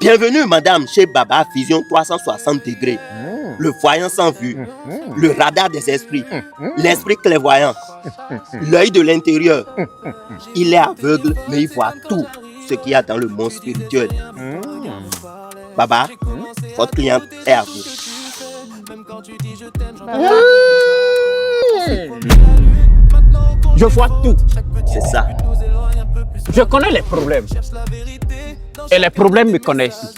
Bienvenue, madame, chez Baba Vision 360 degrés. Le voyant sans vue, le radar des esprits, l'esprit clairvoyant, l'œil de l'intérieur. Il est aveugle, mais il voit tout ce qu'il y a dans le monde spirituel. Baba, votre cliente est à vous. Je vois tout. C'est ça. Je connais les problèmes. Et les problèmes me connaissent.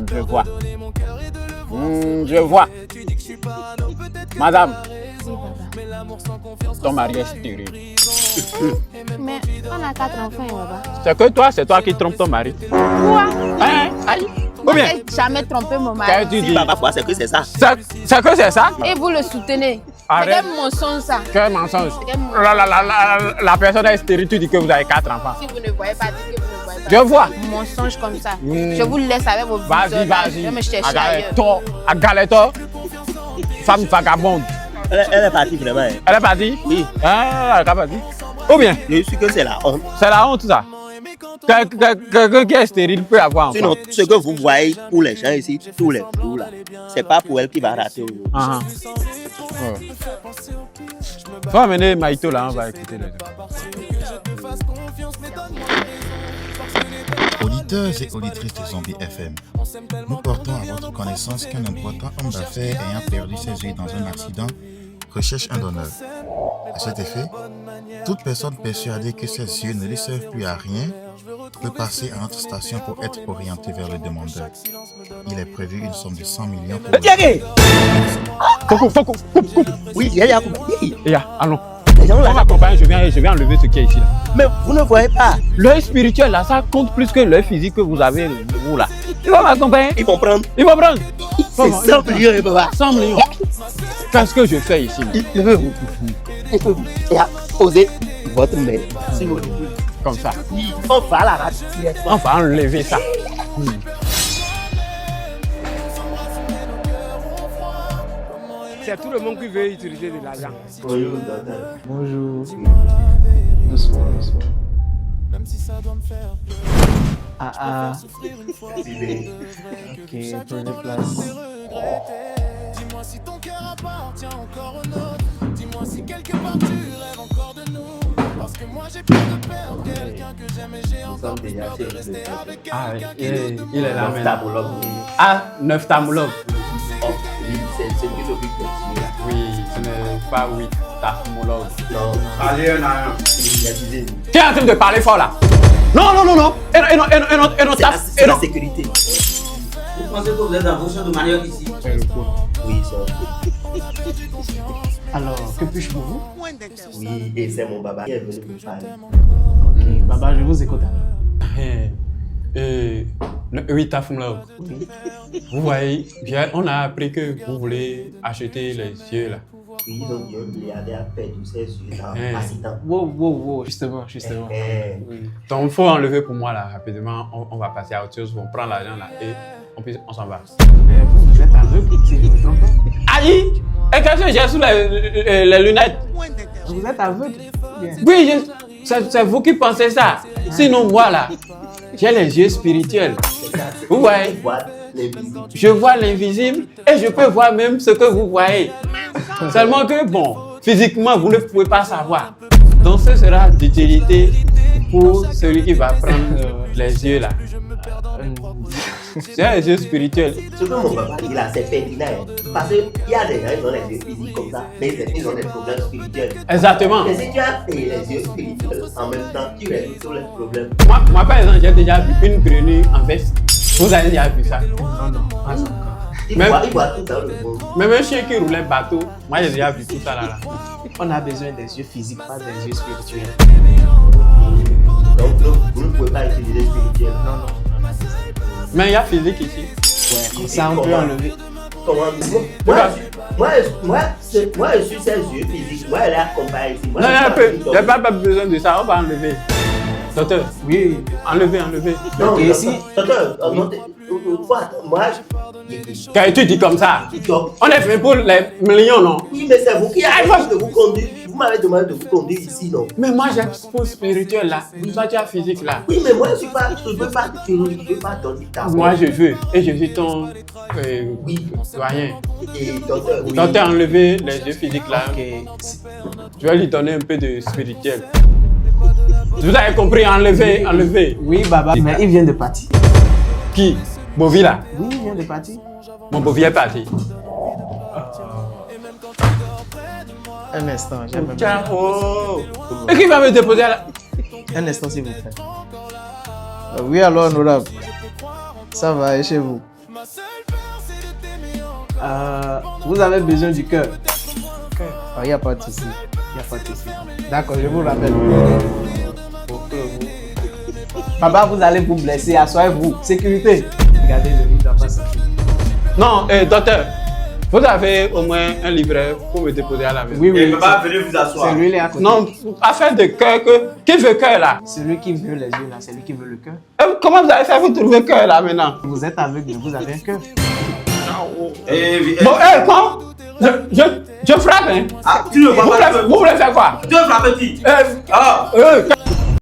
Je vois. Je vois. Madame, ton mari est stérile. Mais on a 4 enfants, Baba. C'est toi qui trompes ton mari. Quoi? Hein? Aïe. Ou bien? Je n'ai jamais trompé mon mari. Qu'est-ce que tu dis? Baba, c'est que c'est ça. C'est que c'est ça? Et vous le soutenez. Arrête. C'est quel mensonge ça? Quel mensonge? Quel mensonge? La personne est stérile, tu dis que vous avez 4 enfants. Si vous ne voyez pas, dites que vous ne voyez pas. Je vois. Mensonge comme ça. Je vous laisse avec vos Vas-y, vas-y. Je vais me chercher ailleurs. Agaleto. Femme vagabonde. Elle est partie vraiment. Hein. Elle est partie? Oui. Ah, elle est partie. Ou bien? Je suis que c'est la honte. C'est la honte, ça. Quelqu'un qui est stérile peut avoir enfant. Sinon, ce que vous voyez pour les gens ici, tous les jours là, c'est pas pour elle qui va rater aujourd'hui. Faut amener Maïto là, on va écouter les deux. Auditeurs et auditrices de Zombie FM, nous portons à votre connaissance qu'un important homme d'affaires ayant perdu ses yeux dans un accident recherche un donneur. À cet effet, toute personne persuadée que ses yeux ne lui servent plus à rien peut passer à notre station pour être orientée vers le demandeur. Il est prévu une somme de 100 millions pour... Coupe. Oui, il y a coupé. Allons. Les gens On là, m'accompagne, je viens enlever ce qui est ici là. mais vous ne voyez pas. L'œil spirituel là, ça compte plus que l'œil physique que vous avez, vous là. Il va m'accompagner. Ils vont prendre. Il va prendre. C'est 100 millions, Baba. 100 millions. Qu'est-ce que je fais ici là? Il veut vous. Il a posé votre main sur votre boule. Comme ça. On va la rater. On va enlever ça. C'est tout le monde qui veut utiliser de l'argent. Bonjour, docteur. Bonjour. Doucement. Même si ça doit me faire Ah. Bébé. Ok, prenez place. Dis-moi si ton cœur appartient encore au nôtre. Dis-moi si quelque part tu rêves encore de nous. Parce que moi j'ai peur de perdre quelqu'un que j'aime et j'ai encore plus peur de rester avec quelqu'un qui Il est là Neuf maintenant. tabologues, oui. Ah, nephtalmologue. Oh, oui, c'est celui qui s'occupe de celui-là. Oui, ce n'est pas oui, ophtalmologue. Non, Allez, un à un. il a dit. Tu es en train de parler fort là. Non. C'est la sécurité. Vous pensez que vous êtes dans vos champs de manioc ici? Oui, c'est Alors, que puis-je pour vous? Oui, et c'est mon Baba qui est venu me parler. Ok, Baba, je vous écoute. Oui, Tafumlog. Vous voyez, on a appris que vous voulez acheter les yeux là. Oui, donc il y a un milliardaire à perdu ses yeux dans l'accident. Wow, justement. Donc, il faut enlever pour moi là rapidement. On va passer à autre chose. On prend l'argent là et on s'en va. Vous êtes aveugle, si je ne me trompe pas. Aïe! Et qu'est-ce que j'ai sous les lunettes? Vous êtes aveugle? Bien. Oui, c'est vous qui pensez ça. Sinon, moi là, j'ai les yeux spirituels. Vous voyez? Je vois l'invisible et je peux voir même ce que vous voyez. Seulement que, bon, physiquement, vous ne pouvez pas savoir. Donc, ce sera d'utilité pour celui qui va prendre les yeux là. C'est un yeux spirituel. Ce que mon papa dit là, c'est pertinent. Parce qu'il y a des gens qui ont les yeux physiques comme ça, mais ils ont des problèmes spirituels. Exactement. Mais si tu as les yeux spirituels en même temps, tu résous tous les problèmes. Moi, par exemple, j'ai déjà vu une grenouille en veste. Vous avez déjà vu ça? Non, pas encore. Il voit tout dans le monde. Même un chien qui roulait bateau, moi j'ai déjà vu tout ça là. On a besoin des yeux physiques, pas des yeux spirituels. Donc, vous ne pouvez pas utiliser spirituel. Non. Mais il y a physique ici. Ouais, comme ça, on peut enlever. Comment moi, je suis ses yeux physiques. Moi, elle est accompagnée ici. Non, il n'y a pas besoin de ça, on va enlever. Docteur, Oui. enlever. Non, Ok, ici. Docteur, moi, Quand tu dis comme ça, on est fait pour les millions, non? oui, mais c'est vous qui avez de vous conduire. Vous m'avez demandé de vous conduire ici, non? Mais moi, j'ai pour spirituel là. Toi, tu as physique là. Oui, mais moi, je ne veux pas ton dictateur. Moi, je veux. Et je suis ton doyen. Et docteur. Oui. Donc, tu as enlevé les yeux physiques là. Ok. Je vais lui donner un peu de spirituel. Vous avez compris, enlever. Oui, Baba, mais il vient de partir. Qui? Bovi là. Oui, il vient de partir. Mon Bovi est parti. Un instant, j'aimerais Tiens, oh. Et qui va me déposer là? Un instant, s'il vous plaît. Oui, alors, honorable. Ça va, et chez vous? Vous avez besoin du cœur. Il n'y a pas de souci. D'accord, je vous rappelle. Papa, vous allez vous blesser. Assoyez-vous. Sécurité. Regardez, le livre doit pas sortir. Non, docteur, vous avez au moins un livret pour me déposer à la maison. Oui, oui. Papa, venez vous asseoir. C'est lui, il est à côté. Non, affaire de cœur, qui veut cœur là? Celui qui veut les yeux là, c'est lui qui veut le cœur. Comment vous avez fait pour trouver cœur là maintenant? Vous êtes aveugle, mais vous avez un cœur. Bon, quoi? Je frappe, hein? Ah, tu ne vois pas. Vous voulez faire quoi? Tu veux frapper qui?